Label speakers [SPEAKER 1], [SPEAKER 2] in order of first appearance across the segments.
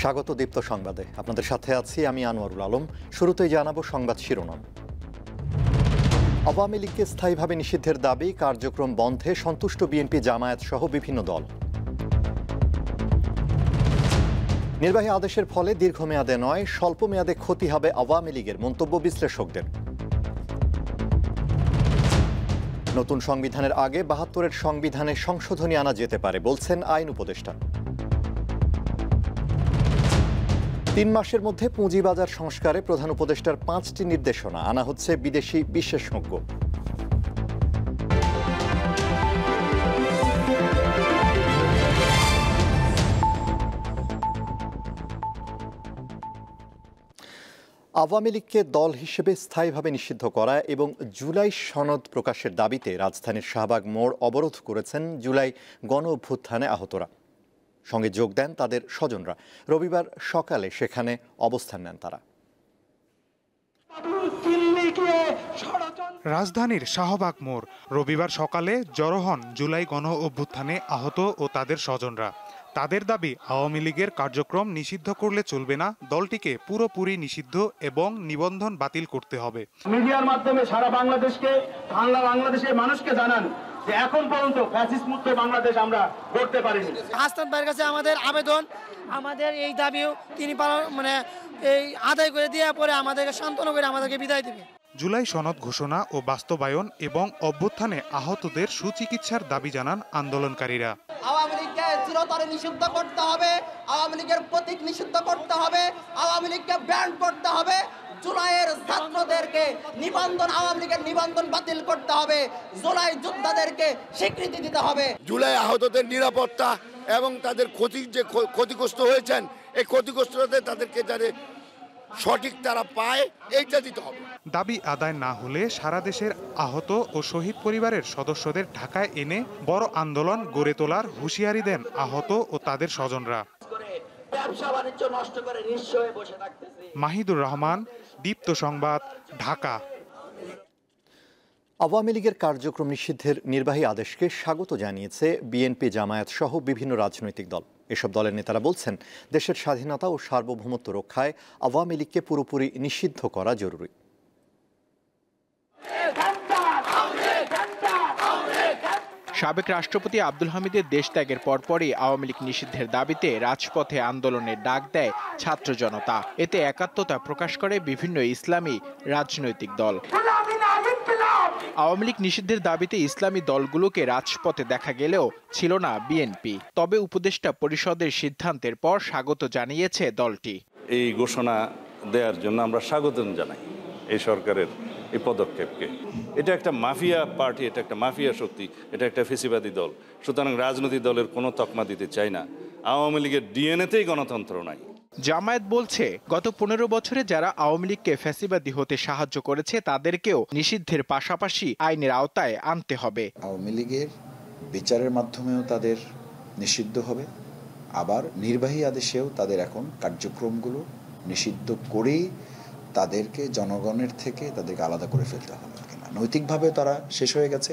[SPEAKER 1] স্বাগত দীপ্ত সংবাদে। আপনাদের সাথে আছি আমি আনোয়ারুল আলম। শুরুতেই জানাবো সংবাদ শিরোনাম। আওয়ামী লীগকে স্থায়ীভাবে নিষিদ্ধের দাবি, কার্যক্রম বন্ধে সন্তুষ্ট বিএনপি, জামায়াত সহ বিভিন্ন দল। নির্বাহী আদেশের ফলে দীর্ঘমেয়াদে নয়, স্বল্প মেয়াদে ক্ষতি হবে আওয়ামী লীগের, মন্তব্য বিশ্লেষকদের। নতুন সংবিধানের আগে ৭২-এর সংবিধানে সংশোধনী আনা যেতে পারে বলছেন আইন উপদেষ্টা। ৩ মাসের মধ্যে পুঁজিবাজার সংস্কারে প্রধান উপদেষ্টার ৫টি নির্দেশনা আনা হচ্ছে বিদেশি বিশেষজ্ঞ। আওয়ামী লীগকে দল হিসেবে স্থায়ীভাবে নিষিদ্ধ করা এবং জুলাই সনদ প্রকাশের দাবিতে রাজধানীর শাহবাগ মোড় অবরোধ করেছেন জুলাই গণ অভ্যুত্থানে আহতরা। সঙ্গে যোগ দেন তাদের স্বজনরা। রবিবার সকালে সেখানে অবস্থান নেন তারা।
[SPEAKER 2] রাজধানীর শাহবাগ মোড় রবিবার সকালে জড়ো হন জুলাই গণ অভ্যুত্থানে আহত ও তাদের স্বজনরা। তাদের দাবি, আওয়ামী লীগের কার্যক্রম নিষিদ্ধ করলে চলবে না, দলটিকে পুরোপুরি নিষিদ্ধ এবং নিবন্ধন বাতিল করতে হবে।
[SPEAKER 3] মিডিয়ার মাধ্যমে সারা বাংলাদেশের মানুষকে জানান যে এখন পর্যন্ত ফ্যাসিস্ট মুক্ত বাংলাদেশ আমরা করতে পারিনি।
[SPEAKER 4] হাসনাত ভাইয়ের কাছে আমাদের আবেদন, আমাদের এই দাবিও তিনি এই আদায় করে দেওয়ার পরে আমাদেরকে সান্ত্বনা করে আমাদেরকে বিদায় দেবে।
[SPEAKER 2] জুলাই সনদ ঘোষণা ও বাস্তবায়ন এবং অভ্যুত্থানে আহতদের সুচিকিৎসার দাবি জানান আন্দোলনকারীরা।
[SPEAKER 5] আওয়ামী লীগকে চিরতরে নিষিদ্ধ করতে হবে, আওয়ামী লীগের প্রতীক নিষিদ্ধ করতে হবে, আওয়ামী লীগকে ব্যান্ড করতে হবে, জুলাইয়ের ছাত্রদেরকে নিবন্ধন, আওয়ামী লীগের নিবন্ধন বাতিল করতে হবে, জুলাই যোদ্ধাদেরকে স্বীকৃতি দিতে হবে।
[SPEAKER 6] জুলাই আহতদের নিরাপত্তা এবং তাদের ক্ষতিগ্রস্ত হয়েছেন, এই ক্ষতিগ্রস্তদের তাদেরকে যাতে সঠিক তারা পায় এইটা দিতে হবে।
[SPEAKER 2] দাবি আদায় না হলে সারা দেশের আহত ও শহীদ পরিবারের সদস্যদের ঢাকায় এনে বড় আন্দোলন গড়ে তোলার হুঁশিয়ারি দেন আহত ও তাদের স্বজনরা। মাহিদুর রহমান, দীপ্ত সংবাদ, ঢাকা।
[SPEAKER 1] আওয়ামী লীগের কার্যক্রম নিষিদ্ধের নির্বাহী আদেশকে স্বাগত জানিয়েছে বিএনপি, জামায়াত সহ বিভিন্ন রাজনৈতিক দল। এসব দলের নেতারা বলছেন, দেশের স্বাধীনতা ও সার্বভৌমত্ব রক্ষায় আওয়ামী লীগকে পুরোপুরি নিষিদ্ধ করা জরুরি।
[SPEAKER 7] সাবেক রাষ্ট্রপতি আব্দুল হামিদের দেশ ত্যাগের পরপরই আওয়ামী লীগ নিষিদ্ধের দাবিতে রাজপথে আন্দোলনের ডাক দেয় ছাত্র জনতা। এতে একাত্মতা প্রকাশ করে বিভিন্ন ইসলামী রাজনৈতিক দল। আওয়ামী লীগ নিষিদ্ধের দাবিতে ইসলামী দলগুলোকে রাজপথে দেখা গেলেও ছিল না বিএনপি। তবে উপদেষ্টা পরিষদের সিদ্ধান্তের পর স্বাগত জানিয়েছে দলটি।
[SPEAKER 8] এই ঘোষণা দেওয়ার জন্য আমরা স্বাগত জানাই এই সরকারের এই পদক্ষেপকে। এটা একটা মাফিয়া পার্টি, এটা একটা মাফিয়া শক্তি, এটা একটা ফেসিবাদী দল। সুতরাং রাজনৈতিক দলের কোনো তকমা দিতে চাই না। আওয়ামী লীগের ডিএনএতেই গণতন্ত্র নাই।
[SPEAKER 7] জামায়াত বলছে, গত ১৫ বছরে যারা আওয়ামী লীগকে ফ্যাসিবাদী হতে সাহায্য করেছে তাদেরকেও নিষিদ্ধের পাশাপাশি আইনের আওতায় আনতে হবে।
[SPEAKER 9] আওয়ামী লীগের বিচারের মাধ্যমেও তাদের নিষিদ্ধ হবে, আবার নির্বাহী আদেশেও তাদের এখন কার্যক্রমগুলো নিষিদ্ধ করেই তাদেরকে জনগণের থেকে তাদেরকে আলাদা করে ফেলতে হবে। নৈতিকভাবে তারা শেষ হয়ে গেছে,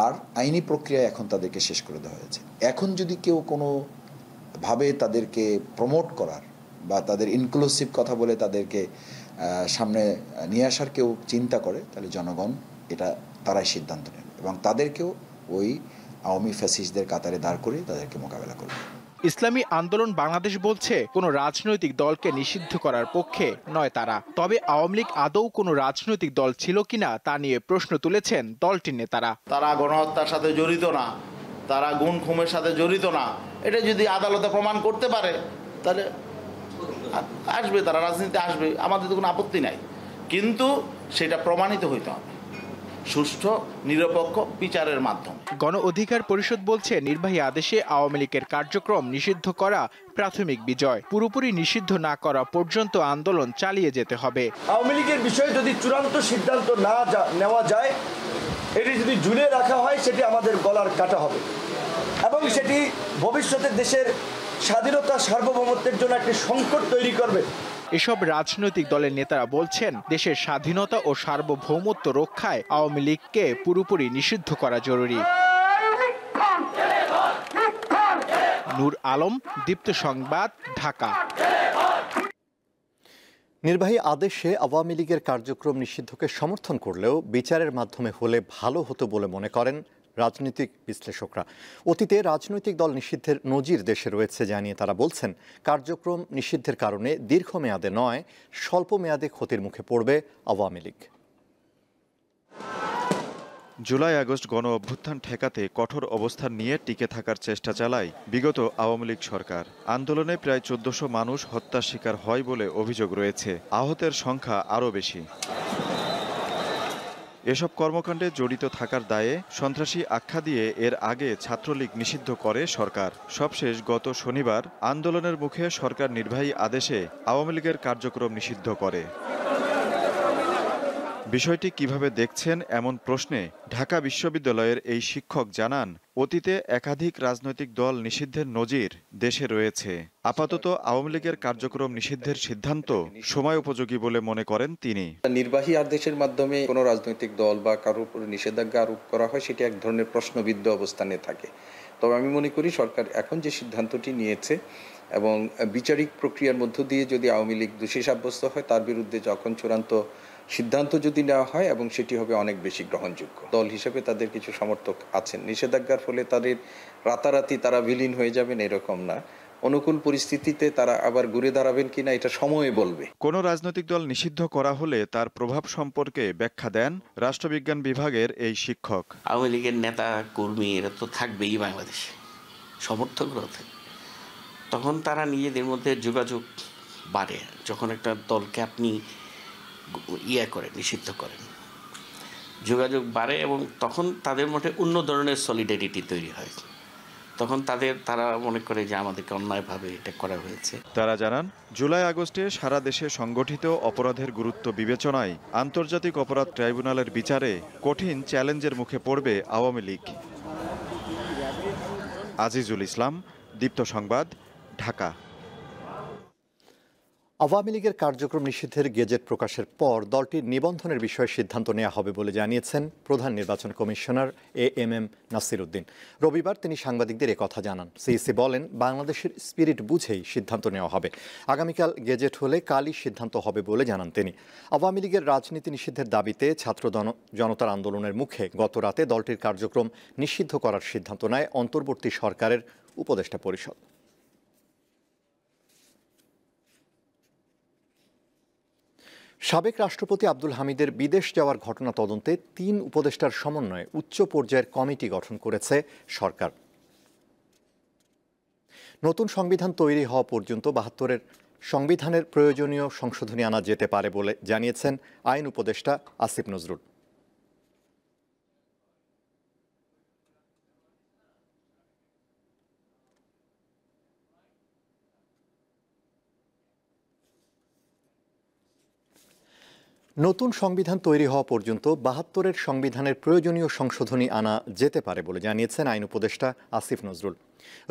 [SPEAKER 9] আর আইনি প্রক্রিয়ায় এখন তাদেরকে শেষ করে দেওয়া হয়েছে। এখন যদি কেউ কোনোভাবে তাদেরকে প্রমোট করার বা তাদের ইনক্লুসিভ কথা বলে তাদেরকে সামনে নিয়ে আসার কেউ চিন্তা করে, তাহলে জনগণ এটা তারাই সিদ্ধান্ত নেবে এবং তাদেরকেও ওই আওয়ামী ফ্যাসিস্টদের কাতারে দাঁড় করে তাদেরকে মোকাবেলা করবে।
[SPEAKER 7] ইসলামী আন্দোলন বাংলাদেশ বলছে, কোনো রাজনৈতিক দলকে নিষিদ্ধ করার পক্ষে নয় তারা। তবে আওয়ামী লীগ আদৌ কোনো রাজনৈতিক দল ছিল কিনা তা নিয়ে প্রশ্ন তুলেছেন দলটির নেতারা।
[SPEAKER 10] তারা গণহত্যার সাথে জড়িত না, তারা গুম খুমের সাথে জড়িত না, এটা যদি আদালতে প্রমাণ করতে পারে তাহলে আসবে, তারা রাজনীতিতে আসবে, আমাদের তো কোনো আপত্তি নাই। কিন্তু সেটা প্রমাণিত হইতে হবে সুষ্ঠু নিরপেক্ষ বিচারের মাধ্যমে।
[SPEAKER 7] গণ অধিকার পরিষদ বলছে, নির্বাহী আদেশে আওয়ামী লীগের কার্যক্রম নিষিদ্ধ করা প্রাথমিক বিজয়। পুরোপুরি নিষিদ্ধ না করা পর্যন্ত আন্দোলন চালিয়ে যেতে হবে।
[SPEAKER 11] আওয়ামী লীগের বিষয়ে যদি চূড়ান্ত সিদ্ধান্ত না নেওয়া যায়, এটি যদি ঝুলিয়ে রাখা হয়, সেটি আমাদের গলার কাটা হবে এবং সেটি ভবিষ্যতে দেশের স্বাধীনতা সার্বভৌমত্বের জন্য একটি সংকট তৈরি করবে।
[SPEAKER 7] এসব রাজনৈতিক দলের নেতারা বলছেন, দেশের স্বাধীনতা ও সার্বভৌমত্ব রক্ষায় আওয়ামী লীগকে পুরোপুরি নিষিদ্ধ করা জরুরি। নূর আলম, দীপ্ত সংবাদ, ঢাকা।
[SPEAKER 1] নির্বাহী আদেশে আওয়ামী লীগের কার্যক্রম নিষিদ্ধকে সমর্থন করলেও বিচারের মাধ্যমে হলে ভালো হতো বলে মনে করেন রাজনৈতিক বিশ্লেষকরা। অতীতে রাজনৈতিক দল নিষিদ্ধের নজির দেশে রয়েছে জানিয়ে তারা বলছেন, কার্যক্রম নিষিদ্ধের কারণে দীর্ঘমেয়াদে নয়, স্বল্প মেয়াদে ক্ষতির মুখে পড়বে আওয়ামী লীগ।
[SPEAKER 12] জুলাই আগস্ট গণ অভ্যুত্থান ঠেকাতে কঠোর অবস্থান নিয়ে টিকে থাকার চেষ্টা চালায় বিগত আওয়ামী লীগ সরকার। আন্দোলনে প্রায় ১৪০০ মানুষ হত্যার শিকার হয় বলে অভিযোগ রয়েছে। আহতের সংখ্যা আরও বেশি। এসব কর্মকাণ্ডে জড়িত থাকার দায়ে সন্ত্রাসী আখ্যা দিয়ে এর আগে ছাত্রলীগ নিষিদ্ধ করে সরকার। সবশেষ গত শনিবার আন্দোলনের মুখে সরকার নির্বাহী আদেশে আওয়ামী লীগের কার্যক্রম নিষিদ্ধ করে। বিষয়টি কিভাবে দেখছেন এমন প্রশ্নে ঢাকা বিশ্ববিদ্যালয়ের এই শিক্ষক জানান, অতীতে একাধিক রাজনৈতিক দল নিষিদ্ধের নজির দেশে রয়েছে। আপাতত আওয়ামী লীগের কার্যক্রম নিষিদ্ধের সিদ্ধান্ত সময় উপযোগী বলে মনে করেন তিনি।
[SPEAKER 13] নির্বাহী আদেশের মাধ্যমে কোনো রাজনৈতিক দল বা কারোর উপর নিষেধাজ্ঞা আরোপ করা হয়, সেটি এক ধরনের প্রশ্নবিদ্ধ অবস্থানে থাকে। তবে আমি মনে করি সরকার এখন যে সিদ্ধান্তটি নিয়েছে এবং বিচারিক প্রক্রিয়ার মধ্য দিয়ে যদি আওয়ামী লীগ দোষী সাব্যস্ত হয়, তার বিরুদ্ধে যখন চূড়ান্ত সিদ্ধান্ত যদি নেওয়া হয় এবং সেটি হবে অনেক বেশি গ্রহণযোগ্য। দল হিসেবে তাদের কিছু সমর্থক আছেন। নিষেধাজ্ঞার ফলে তাদের রাতারাতি তারা বিলীন হয়ে যাবেন এরকম না। অনুকূল পরিস্থিতিতে তারা আবার ঘুরে দাঁড়াবেন কিনা এটা সময়ে বলবে।
[SPEAKER 12] কোনো রাজনৈতিক দল নিষিদ্ধ করা হলে তার প্রভাব সম্পর্কে ব্যাখ্যা দেন রাষ্ট্রবিজ্ঞান বিভাগের এই শিক্ষক।
[SPEAKER 14] আওয়ামী লীগের নেতা কর্মী এরা তো থাকবেই বাংলাদেশে, সমর্থকরাও থাকে। তখন তারা নিজেদের মধ্যে যোগাযোগ বাড়ে। যখন একটা দলকে আপনি করেন, নিষিদ্ধ করেন, যোগাযোগ বাড়ে এবং তখন তাদের মধ্যে অন্য ধরনের সলিডারিটি তৈরি হয়। তখন তারা মনে করে যে আমাদেরকে অন্যায়ভাবে এটা করা হয়েছে।
[SPEAKER 12] তারা জানান, জুলাই আগস্টে সারা দেশে সংগঠিত অপরাধের গুরুত্ব বিবেচনায় আন্তর্জাতিক অপরাধ ট্রাইব্যুনালের বিচারে কঠিন চ্যালেঞ্জের মুখে পড়বে আওয়ামী লীগ। আজিজুল ইসলাম, দীপ্ত সংবাদ, ঢাকা।
[SPEAKER 1] আওয়ামী লীগের কার্যক্রম নিষিদ্ধের গেজেট প্রকাশের পর দলটির নিবন্ধনের বিষয়ে সিদ্ধান্ত নেওয়া হবে বলে জানিয়েছেন প্রধান নির্বাচন কমিশনার এএমএম নাসির উদ্দিন। রবিবার তিনি সাংবাদিকদের একথা জানান। সিইসি বলেন, বাংলাদেশের স্পিরিট বুঝেই সিদ্ধান্ত নেওয়া হবে। আগামীকাল গেজেট হলে কালই সিদ্ধান্ত হবে বলে জানান তিনি। আওয়ামী লীগের রাজনীতি নিষিদ্ধের দাবিতে ছাত্র জনতার আন্দোলনের মুখে গত রাতে দলটির কার্যক্রম নিষিদ্ধ করার সিদ্ধান্ত নেয় অন্তর্বর্তী সরকারের উপদেষ্টা পরিষদ। সাবেক রাষ্ট্রপতি আব্দুল হামিদের বিদেশ যাওয়ার ঘটনা তদন্তে ৩ উপদেষ্টার সমন্বয়ে উচ্চ পর্যায়ের কমিটি গঠন করেছে সরকার। নতুন সংবিধান তৈরি হওয়া পর্যন্ত ৭২-এর সংবিধানের প্রয়োজনীয় সংশোধনী আনা যেতে পারে বলে জানিয়েছেন আইন উপদেষ্টা আসিফ নজরুল। নতুন সংবিধান তৈরি হওয়া পর্যন্ত ৭২-এর সংবিধানের প্রয়োজনীয় সংশোধনী আনা যেতে পারে বলে জানিয়েছেন আইন উপদেষ্টা আসিফ নজরুল।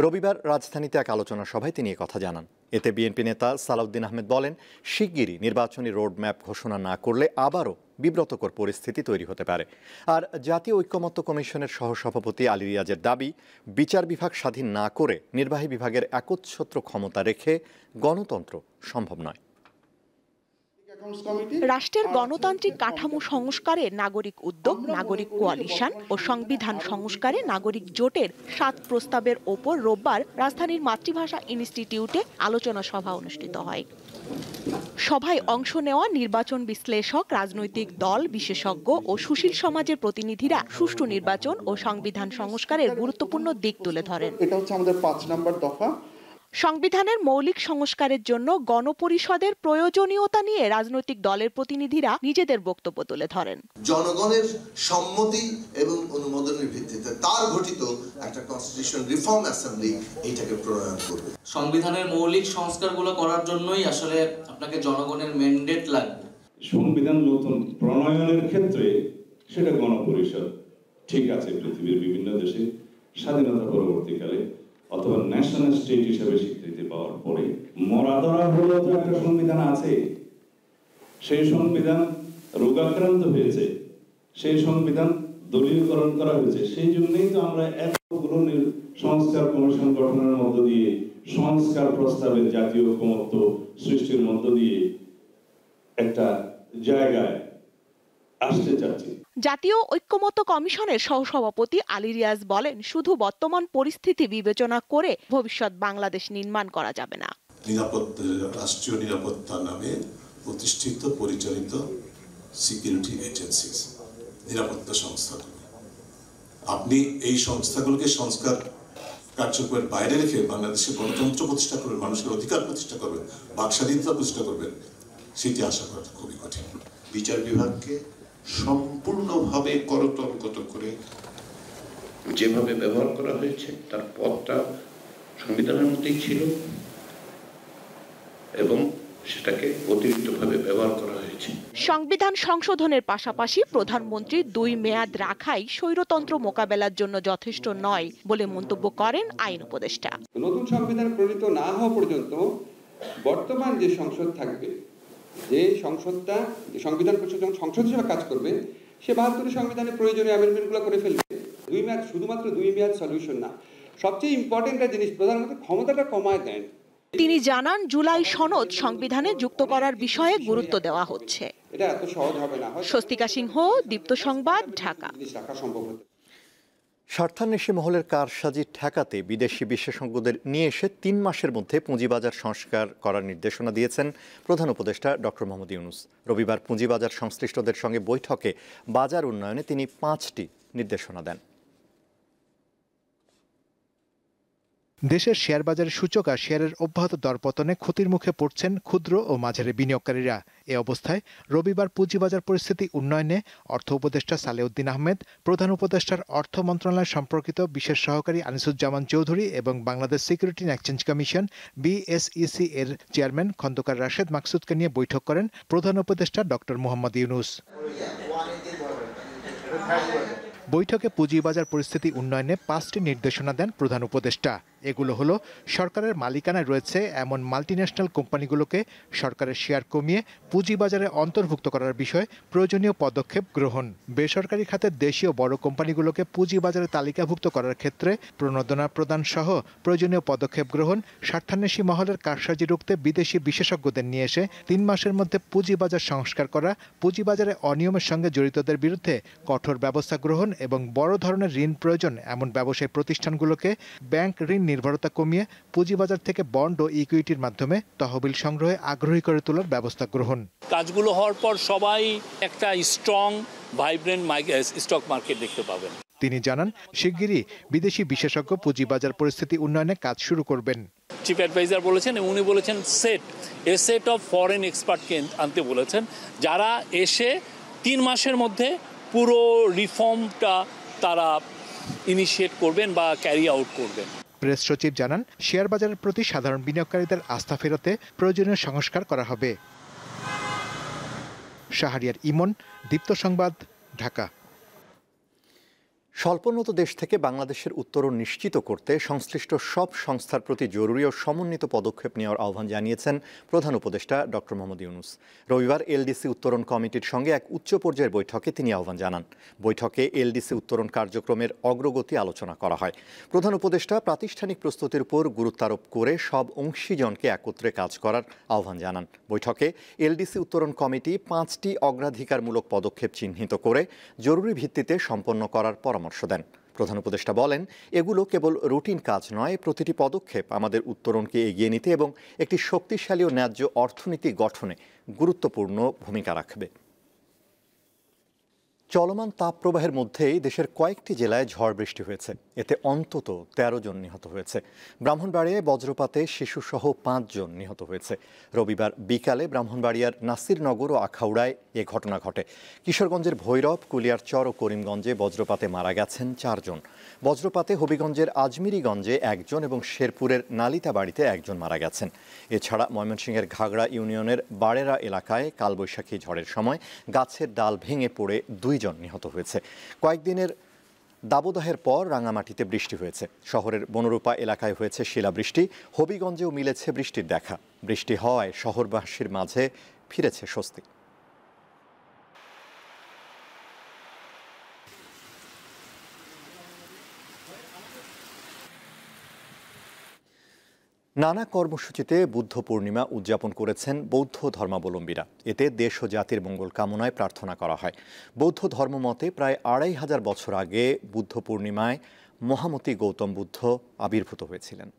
[SPEAKER 1] রবিবার রাজধানীতে এক আলোচনা সভায় তিনি কথা জানান। এতে বিএনপি নেতা সালাউদ্দিন আহমেদ বলেন, শিগগিরই নির্বাচনী রোডম্যাপ ঘোষণা না করলে আবারও বিব্রতকর পরিস্থিতি তৈরি হতে পারে। আর জাতীয় ঐকমত্য কমিশনের সহসভাপতি আলী রিয়াজের দাবি, বিচার বিভাগ স্বাধীন না করে নির্বাহী বিভাগের একচ্ছত্র ক্ষমতা রেখে গণতন্ত্র সম্ভব নয়।
[SPEAKER 15] রাষ্ট্রের গণতান্ত্রিক কাঠামো সংস্কারে নাগরিক উদ্যোগ, নাগরিক কোয়ালিশন ও সংবিধান সংস্কারে নাগরিক জোটের ৭ প্রস্তাবের ওপর রোববার রাজধানীর মাতৃভাষা ইনস্টিটিউটে আলোচনা সভা অনুষ্ঠিত হয়। সভায় অংশ নেওয়া নির্বাচন বিশ্লেষক, রাজনৈতিক দল, বিশেষজ্ঞ ও সুশীল সমাজের প্রতিনিধিরা সুষ্ঠু নির্বাচন ও সংবিধান সংস্কারের গুরুত্বপূর্ণ দিক তুলে ধরেন।
[SPEAKER 16] এটা হচ্ছে আমাদের ৫ নম্বর দফা।
[SPEAKER 15] সংবিধানের মৌলিক সংস্কারের জন্য গণপরিষদের প্রয়োজনীয়তা নিয়ে রাজনৈতিক দলের প্রতিনিধিরা নিজেদের বক্তব্য তুলে ধরেন।
[SPEAKER 17] জনগণের সম্মতি এবং অনুমোদনের ভিত্তিতে তার গঠিত একটা কনস্টিটিউশন রিফর্ম অ্যাসেম্বলি এইটাকে প্রণয়ন করবে।
[SPEAKER 18] সংবিধানের মৌলিক সংস্কারগুলো করার জন্যই আসলে আপনাকে জনগণের ম্যান্ডেট লাগবে।
[SPEAKER 19] সংবিধান নতুন প্রণয়নের ক্ষেত্রে সেটা গণপরিষদ ঠিক আছে। পৃথিবীর বিভিন্ন দেশে স্বাধীনতা পরবর্তীকালে অথবা ন্যাশনাল স্টেট হিসেবে স্বীকৃতি পাওয়ার পরে মরাদরা হলেও তো একটা সংবিধান আছে। সেই সংবিধান রোগাক্রান্ত হয়েছে, সেই সংবিধান দলীয়করণ করা হয়েছে। সেই জন্যই তো আমরা এতগুলো সংস্কার কমিশন গঠনের মধ্য দিয়ে সংস্কার প্রস্তাবের জাতীয় ঐকমত্য সৃষ্টির মধ্য দিয়ে একটা জায়গায় আসতে চাচ্ছি।
[SPEAKER 15] জাতীয় ঐক্যমত্য কমিশনের সহসভাপতি আলী রিয়াজ বলেন, শুধু বর্তমান পরিস্থিতি বিবেচনা করে ভবিষ্যৎ বাংলাদেশ নির্মাণ করা যাবে না।
[SPEAKER 20] রাষ্ট্রীয় নিরাপত্তা নামে প্রতিষ্ঠিত পরিচালিত সিকিউরিটি এজেন্সিস, নিরাপত্তা সংস্থাগুলো, আপনি এই সংস্থাগুলোকে সংস্কার কার্যক্রমের বাইরে রেখে বাংলাদেশের গণতন্ত্র প্রতিষ্ঠা করবেন, মানুষের অধিকার প্রতিষ্ঠা করবেন, বাকস্বাধীনতা প্রতিষ্ঠা করবেন, সেটি আশা করা খুবই কঠিন। বিচার বিভাগকে সম্পূর্ণভাবে করতলগত করে যেভাবে ব্যবহার করা হয়েছে তার পথটা সংবিধানের মধ্যেই ছিল এবং সেটাকে অতিরিক্তভাবে ব্যবহার করা হয়েছে।
[SPEAKER 15] সংবিধান সংশোধনের পাশাপাশি প্রধানমন্ত্রী 2 মেয়াদ রাখাই স্বৈরতন্ত্র মোকাবেলার জন্য যথেষ্ট নয় বলে মন্তব্য করেন আইন উপদেষ্টা।
[SPEAKER 21] নতুন সংবিধান প্রণীত না হওয়া পর্যন্ত বর্তমান যে সংসদ থাকবে, যে সংসদটা সংবিধান পরিষদ যখন সংসদ হিসেবে কাজ করবে, সে 72 সংবিধানে প্রয়োজনীয় অ্যামেন্ডমেন্টগুলো করে ফেলবে। 2 মেয়াদ শুধুমাত্র 2 মেয়াদ সলিউশন না, সবচেয়ে ইম্পর্টেন্ট একটা জিনিস প্রধানমন্ত্রী ক্ষমতাটা কমায় দেন।
[SPEAKER 15] তিনি জানান, জুলাই সনদ সংবিধানে যুক্ত করার বিষয়ে গুরুত্ব দেওয়া হচ্ছে।
[SPEAKER 21] এটা এত সহজ হবে না।
[SPEAKER 15] স্বস্তিকা সিংহ, দীপ্ত সংবাদ, ঢাকা।
[SPEAKER 1] স্বার্থান্বেষী মহলের কারসাজি ঠেকাতে বিদেশি বিশেষজ্ঞদের নিয়ে এসে 3 মাসের মধ্যে পুঁজিবাজার সংস্কার করার নির্দেশনা দিয়েছেন প্রধান উপদেষ্টা ডক্টর মোহাম্মদ ইউনূস। রবিবার পুঁজিবাজার সংশ্লিষ্টদের সঙ্গে বৈঠকে বাজার উন্নয়নে তিনি 5টি নির্দেশনা দেন।
[SPEAKER 22] দেশের শেয়ার বাজারের সূচক আর শেয়ারের অব্যাহত দরপতনে ক্ষতির মুখে পড়ছেন ক্ষুদ্র ও মাঝারি বিনিয়োগকারীরা। এ অবস্থায় রবিবার পুঁজিবাজার পরিস্থিতি উন্নয়নে অর্থ উপদেষ্টা সালেউদ্দিন আহমেদ, প্রধান উপদেষ্টার অর্থ মন্ত্রণালয় সম্পর্কিত বিশেষ সহকারী আনিসুজ্জামান চৌধুরী এবং Bangladesh security and exchange commission BSEC এর চেয়ারম্যান খন্দকার রাশেদ মাকসুদকে নিয়ে বৈঠক করেন প্রধান উপদেষ্টা ডক্টর মোহাম্মদ ইউনূস। বৈঠকে পুঁজিবাজার পরিস্থিতি উন্নয়নে 5টি নির্দেশনা দেন প্রধান উপদেষ্টা। এগুলো হলো, সরকারের মালিকানায় রয়েছে এমন মাল্টিন্যাশনাল কোম্পানিগুলোকে সরকারের শেয়ার কমিয়ে পুঁজিবাজারে অন্তর্ভুক্ত করার বিষয়ে প্রয়োজনীয় পদক্ষেপ গ্রহণ, বেসরকারি খাতের দেশীয় বড় কোম্পানিগুলোকে পুঁজিবাজারে তালিকাভুক্ত করার ক্ষেত্রে প্রণোদনা প্রদান সহ প্রয়োজনীয় পদক্ষেপ গ্রহণ, স্বার্থান্বেষী মহলের কারসাজি রুখতে বিদেশি বিশেষজ্ঞদের নিয়ে এসে 3 মাসের মধ্যে পুঁজিবাজার সংস্কার করা, পুঁজিবাজারে অনিয়মের সঙ্গে জড়িতদের বিরুদ্ধে কঠোর ব্যবস্থা গ্রহণ এবং বড় ধরনের ঋণ প্রয়োজন এমন ব্যবসায়ী প্রতিষ্ঠানগুলোকে ব্যাংক ঋণ নির্ভরতা কমিয়ে পুঁজিবাজার থেকে বন্ড ও ইকুইটির মাধ্যমে তহবিল সংগ্রহে আগ্রহী করে তোলার ব্যবস্থা গ্রহণ।
[SPEAKER 23] কাজগুলো হওয়ার পর সবাই একটা স্ট্রং ভাইব্রেন্ট স্টক মার্কেট দেখতে পাবেন।
[SPEAKER 22] তিনি জানান, শিগগিরই বিদেশি বিশেষজ্ঞ পুঁজিবাজার পরিস্থিতি উন্নয়নে কাজ শুরু করবেন।
[SPEAKER 23] চিফ অ্যাডভাইজার বলেছেন, উনি বলেছেন সেট অফ ফরেন এক্সপার্টকে আনতে বলেছেন, যারা এসে 3 মাসের মধ্যে পুরো রিফর্মটা তারা ইনিশিয়েট করবেন বা ক্যারি আউট করবেন।
[SPEAKER 22] প্রেস সচিব জানান, শেয়ার বাজারের প্রতি সাধারণ বিনিয়োগকারীদের আস্থা ফেরাতে প্রয়োজনীয় সংস্কার করা হবে। শাহরিয়ার ইমন, দীপ্ত সংবাদ, ঢাকা।
[SPEAKER 1] স্বল্পোন্নত দেশ থেকে বাংলাদেশের উত্তরণ নিশ্চিত করতে সংশ্লিষ্ট সব সংস্থার প্রতি জরুরি ও সমন্বিত পদক্ষেপ নেওয়ার আহ্বান জানিয়েছেন প্রধান উপদেষ্টা ডক্টর মোহাম্মদ ইউনূস। রবিবার এলডিসি উত্তরণ কমিটির সঙ্গে এক উচ্চ পর্যায়ের বৈঠকে তিনি আহ্বান জানান। বৈঠকে এলডিসি উত্তরণ কার্যক্রমের অগ্রগতি আলোচনা করা হয়। প্রধান উপদেষ্টা প্রাতিষ্ঠানিক প্রস্তুতির উপর গুরুত্ব আরোপ করে সব অংশীজনকে একত্রে কাজ করার আহ্বান জানান। বৈঠকে এলডিসি উত্তরণ কমিটি 5টি অগ্রাধিকারমূলক পদক্ষেপ চিহ্নিত করে জরুরি ভিত্তিতে সম্পন্ন করার পরামর্শ দেন। প্রধান উপদেষ্টা বলেন, এগুলো কেবল রুটিন কাজ নয়, প্রতিটি পদক্ষেপ আমাদের উত্তরণকে এগিয়ে নিতে এবং একটি শক্তিশালী ও ন্যায্য অর্থনীতি গঠনে গুরুত্বপূর্ণ ভূমিকা রাখবে। চলমান তাপপ্রবাহের মধ্যেই দেশের কয়েকটি জেলায় ঝড় বৃষ্টি হয়েছে। এতে অন্তত 13 জন নিহত হয়েছে। ব্রাহ্মণবাড়িয়ায় বজ্রপাতে শিশুসহ 5 জন নিহত হয়েছে। রবিবার বিকালে ব্রাহ্মণবাড়িয়ার নাসিরনগর ও আখাউড়ায় এ ঘটনা ঘটে। কিশোরগঞ্জের ভৈরব, কুলিয়ারচর ও করিমগঞ্জে বজ্রপাতে মারা গেছেন 4 জন। বজ্রপাতে হবিগঞ্জের আজমিরিগঞ্জে 1 জন এবং শেরপুরের নালিতাবাড়িতে 1 জন মারা গেছেন। এছাড়া ময়মনসিংহের ঘাগড়া ইউনিয়নের বাড়েরা এলাকায় কালবৈশাখী ঝড়ের সময় গাছের ডাল ভেঙে পড়ে 2 জন নিহত হয়েছে। কয়েকদিনের দাবদাহের পর রাঙামাটিতে বৃষ্টি হয়েছে। শহরের বনরূপা এলাকায় হয়েছে শিলাবৃষ্টি। হবিগঞ্জেও মিলেছে বৃষ্টির দেখা। বৃষ্টি হওয়ায় শহরবাসীর মাঝে ফিরেছে স্বস্তি। নানা কর্মসূচিতে বুদ্ধ পূর্ণিমা উদযাপন করেছেন বৌদ্ধ ধর্মাবলম্বীরা। এতে দেশ ও জাতির মঙ্গল কামনায় প্রার্থনা করা হয়। বৌদ্ধ ধর্মমতে প্রায় ২৫০০ বছর আগে বুদ্ধ পূর্ণিমায় মহামতি গৌতম বুদ্ধ আবির্ভূত হয়েছিলেন।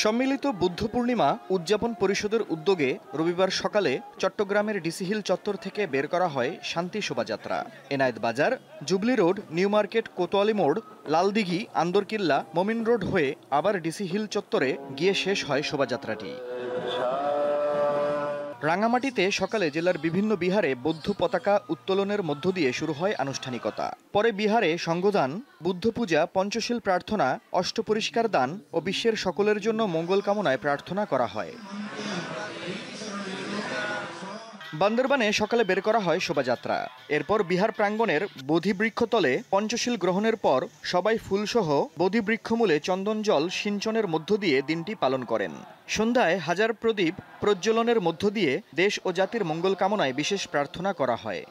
[SPEAKER 3] সম্মিলিত বুদ্ধ পূর্ণিমা উদযাপন পরিষদের উদ্যোগে রবিবার সকালে চট্টগ্রামের ডিসি হিল চত্বর থেকে বের করা হয় শান্তি শোভাযাত্রা। এনায়েত বাজার, jubilee road, new market, Kotwali মোড়, লালদিঘি, আন্দরকিল্লা, মমিন রোড হয়ে আবার ডিসি হিল চত্বরে গিয়ে শেষ হয় শোভাযাত্রাটি। রাঙামাটিতে সকালে জেলার বিভিন্ন বিহারে বৌদ্ধ পতাকা উত্তোলনের মধ্য দিয়ে শুরু হয় আনুষ্ঠানিকতা। পরে বিহারে সঙ্গদান, বুদ্ধ পূজা, পঞ্চশীল প্রার্থনা, অষ্টপরিষ্কার দান ও বিশ্বের সকলের জন্য মঙ্গল কামনায় প্রার্থনা করা হয়। বান্দরবানে সকালে বের করা হয় শোভাযাত্রা। এরপর বিহার প্রাঙ্গণের বোধিবৃক্ষতলে পঞ্চশীল গ্রহণের পর সবাই ফুলসহ বোধিবৃক্ষমূলে চন্দন জল সিঞ্চনের মধ্য দিয়ে দিনটি পালন করেন। সন্ধ্যায় হাজার প্রদীপ প্রজ্বলনের মধ্য দিয়ে দেশ ও জাতির মঙ্গল কামনায় বিশেষ প্রার্থনা করা হয়।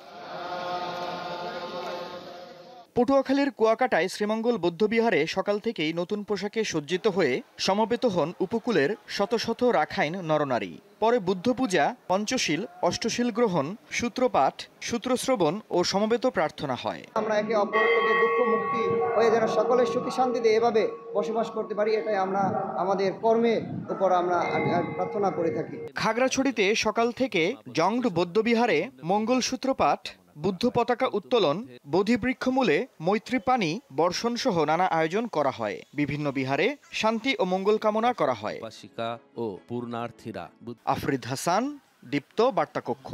[SPEAKER 3] পটুয়াখালীর কুয়াকাটায় শ্রীমঙ্গল বৌদ্ধবিহারে সকাল থেকেই নতুন পোশাকে সজ্জিত হয়ে সমবেত হন উপকূলের শত শত রাখাইন নরনারী। পরে বুদ্ধ পূজা, পঞ্চশীল, অষ্টশীল গ্রহণ, সূত্রপাঠ, সূত্রশ্রবণ ও সমবেত প্রার্থনা হয়।
[SPEAKER 4] আমরা একে অপর থেকে দুঃখ মুক্তি হয়ে যেন সকলের সুখী শান্তিতে এভাবে বসবাস করতে পারি, এটাই আমরা আমাদের কর্মের উপর আমরা প্রার্থনা করে থাকি।
[SPEAKER 3] খাগড়াছড়িতে সকাল থেকে জংড বৌদ্ধবিহারে মঙ্গল সূত্রপাঠ, বুদ্ধ পতাকা উত্তোলন, বোধিবৃক্ষমূলে মৈত্রী পানি বর্ষণ সহ নানা আয়োজন করা হয়। বিভিন্ন বিহারে শান্তি ও মঙ্গল কামনা করা হয়। আফরিদ হাসান, দীপ্ত বার্তাকক্ষ।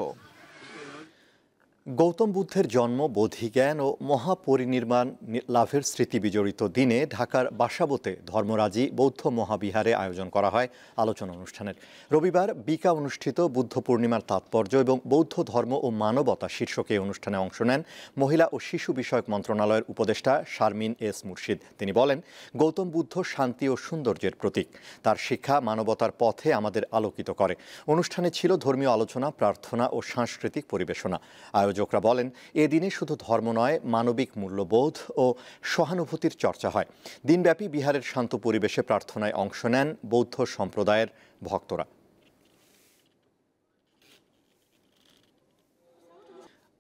[SPEAKER 1] গৌতম বুদ্ধের জন্ম, বোধিজ্ঞান ও মহাপরিনির্বাণ লাভের স্মৃতি বিজড়িত দিনে ঢাকার বাসাবোতে ধর্মরাজি বৌদ্ধ মহাবিহারে আয়োজন করা হয় আলোচনা অনুষ্ঠানের। রবিবার বিকা অনুষ্ঠিত বুদ্ধ পূর্ণিমার তাৎপর্য এবং বৌদ্ধ ধর্ম ও মানবতা শীর্ষক এই অনুষ্ঠানে অংশ নেন মহিলা ও শিশু বিষয়ক মন্ত্রণালয়ের উপদেষ্টা শারমিন এস মুর্শিদ। তিনি বলেন, গৌতম বুদ্ধ শান্তি ও সৌন্দর্যের প্রতীক। তার শিক্ষা মানবতার পথে আমাদের আলোকিত করে। অনুষ্ঠানে ছিল ধর্মীয় আলোচনা, প্রার্থনা ও সাংস্কৃতিক পরিবেশনা। আয়োজকরা বলেন, এদিনে শুধু ধর্ম নয়, মানবিক মূল্যবোধ ও সহানুভূতির চর্চা হয়। দিনব্যাপী বিহারের শান্ত পরিবেশে প্রার্থনায় অংশ নেন বৌদ্ধ সম্প্রদায়ের ভক্তরা।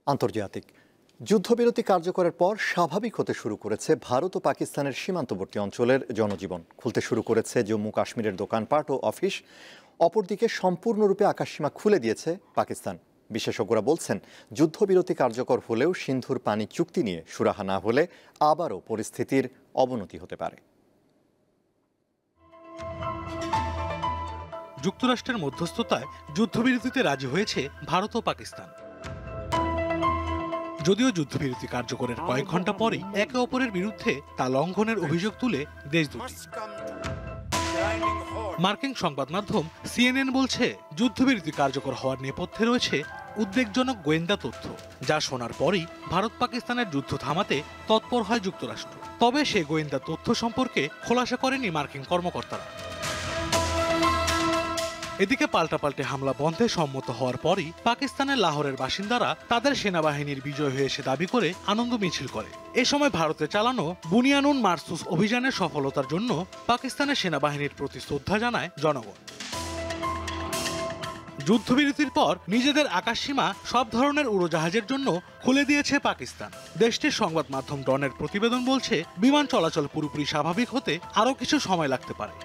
[SPEAKER 1] আন্তর্জাতিক যুদ্ধবিরতি কার্যকরের পর স্বাভাবিক হতে শুরু করেছে ভারত ও পাকিস্তানের সীমান্তবর্তী অঞ্চলের জনজীবন। খুলতে শুরু করেছে জম্মু কাশ্মীরের দোকানপাট ও অফিস। অপরদিকে সম্পূর্ণরূপে আকাশসীমা খুলে দিয়েছে পাকিস্তান। বিশেষজ্ঞরা বলছেন, যুদ্ধবিরতি কার্যকর হলেও সিন্ধুর পানি চুক্তি নিয়ে সুরাহা না হলে আবারও পরিস্থিতির অবনতি হতে পারে।
[SPEAKER 5] যুক্তরাষ্ট্রের মধ্যস্থতায় যুদ্ধবিরতিতে রাজি হয়েছে ভারত ও পাকিস্তান। যদিও যুদ্ধবিরতি কার্যকরের কয়েক ঘন্টা পরেই একে অপরের বিরুদ্ধে তা লঙ্ঘনের অভিযোগ তুলে দেশ দুটি। মার্কিন সংবাদ মাধ্যম CNN বলছে, যুদ্ধবিরতি কার্যকর হওয়ার নেপথ্যে রয়েছে উদ্বেগজনক গোয়েন্দা তথ্য, যা শোনার পরই ভারত পাকিস্তানের যুদ্ধ থামাতে তৎপর হয় যুক্তরাষ্ট্র। তবে সে গোয়েন্দা তথ্য সম্পর্কে খোলাসা করেনি মার্কিন কর্মকর্তারা। এদিকে পাল্টাপাল্টে হামলা বন্ধে সম্মত হওয়ার পরই পাকিস্তানের লাহোরের বাসিন্দারা তাদের সেনাবাহিনীর বিজয় হয়েছে দাবি করে আনন্দ মিছিল করে। এ সময় ভারতে চালানো বুনিয়ানুন মারসুস অভিযানের সফলতার জন্য পাকিস্তানের সেনাবাহিনীর প্রতি শ্রদ্ধা জানায় জনগণ। যুদ্ধবিরতির পর নিজেদের আকাশসীমা সব ধরনের উড়োজাহাজের জন্য খুলে দিয়েছে পাকিস্তান। দেশটির সংবাদ মাধ্যম ডনের প্রতিবেদন বলছে, বিমান চলাচল পুরোপুরি স্বাভাবিক হতে আরও কিছু সময় লাগতে পারে।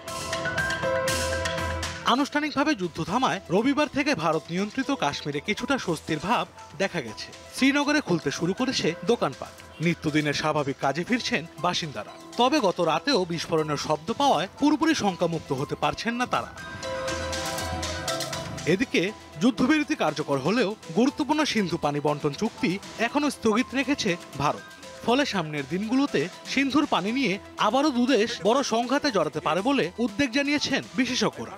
[SPEAKER 5] আনুষ্ঠানিকভাবে যুদ্ধ থামায় রবিবার থেকে ভারত নিয়ন্ত্রিত কাশ্মীরে কিছুটা স্বস্তির ভাব দেখা গেছে। শ্রীনগরে খুলতে শুরু করেছে দোকানপাট। নিত্যদিনের স্বাভাবিক কাজে ফিরছেন বাসিন্দারা। তবে গত রাতেও বিস্ফোরণের শব্দ পাওয়ায় পুরোপুরি শঙ্কামুক্ত হতে পারছেন না তারা। এদিকে যুদ্ধবিরতি কার্যকর হলেও গুরুত্বপূর্ণ সিন্ধু পানি বন্টন চুক্তি এখনও স্থগিত রেখেছে ভারত। ফলে সামনের দিনগুলোতে সিন্ধুর পানি নিয়ে আবারও দুদেশ বড় সংঘাতে জড়াতে পারে বলে উদ্বেগ জানিয়েছেন বিশেষজ্ঞরা।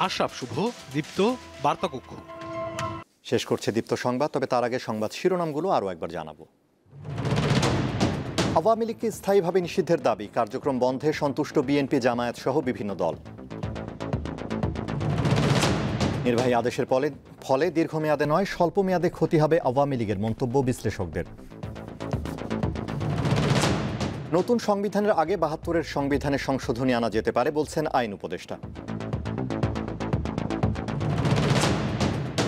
[SPEAKER 5] আশরাফ শুভ, দীপ্ত, বার্তাকক্ষ।
[SPEAKER 1] শেষ করছে দীপ্ত সংবাদ, তবে তার আগে সংবাদ শিরোনামগুলো আরও একবার জানাবো। আওয়ামী লীগকে স্থায়ীভাবে নিষিদ্ধের দাবি, কার্যক্রম বন্ধে সন্তুষ্ট বিএনপি, জামায়াত সহ বিভিন্ন দল। নির্বাহী আদেশের ফলে দীর্ঘমেয়াদে নয়, স্বল্প মেয়াদে ক্ষতি হবে আওয়ামী লীগের, মন্তব্য বিশ্লেষকদের। নতুন সংবিধানের আগে ৭২-এর সংবিধানে সংশোধনী আনা যেতে পারে বলছেন আইন উপদেষ্টা।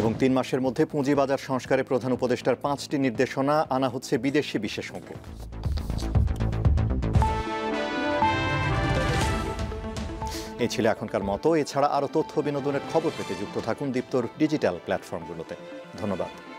[SPEAKER 1] এবং ৩ মাসের মধ্যে পুঁজিবাজার সংস্কারে প্রধান উপদেষ্টার ৫টি নির্দেশনা আনা হচ্ছে বিদেশি বিশেষজ্ঞ। এই ছিল এখনকার মতো। এছাড়া আরও তথ্য বিনোদনের খবর পেতে যুক্ত থাকুন দীপ্তর ডিজিটাল প্ল্যাটফর্মগুলোতে। ধন্যবাদ।